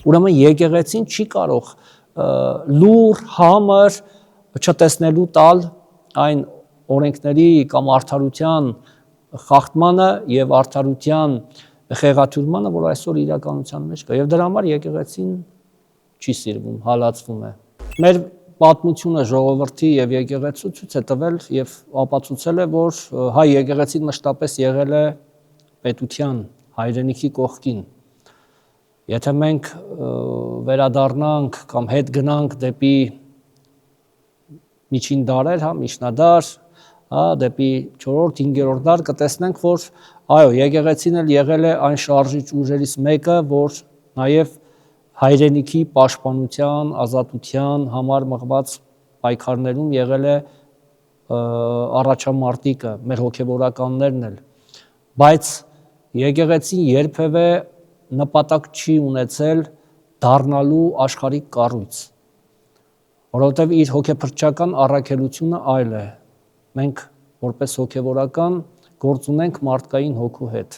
Ուրեմն եկեղեցին չի կարող լուր, համր չտեսնելու տալ այն օրենքների կամ արդարության խախտմանը եւ արդարության խեղաթյուրմանը, որ այսօր իրականության մեջ կա, եւ դրա համար եկեղեցին չի սիրվում, հալածվում է։ Մեր պատմությունը ժողովրդի եւ եկեղեցու ցույց է տվել եւ ապացուցել է, որ հայ եկեղեցին մշտապես եղել է պետության, հայրենիքի կողքին։ Եթե մենք վերադառնանք կամ հետ գնանք դեպի միջին դարեր, միջնադար, դեպի 4-րդ, 5-րդ դար, կտեսնենք, որ այո, եկեղեցին էլ եղել է այն շարժիչ ուժերից մեկը, որ նաև հայրենիքի պաշտպանության, ազատության համար մղված պայքարներում եղել է առաջամարտիկը, մեր հոգևորականներն էլ, բայց եկեղեցին երբևէ նպատակ չի ունեցել դառնալու աշխարհիկ կառույց, որովհետև իր հոգեփրկչական առաքելությունը այլ է։ Մենք որպես հոգևորական գործ ունենք մարդկային հոգու հետ։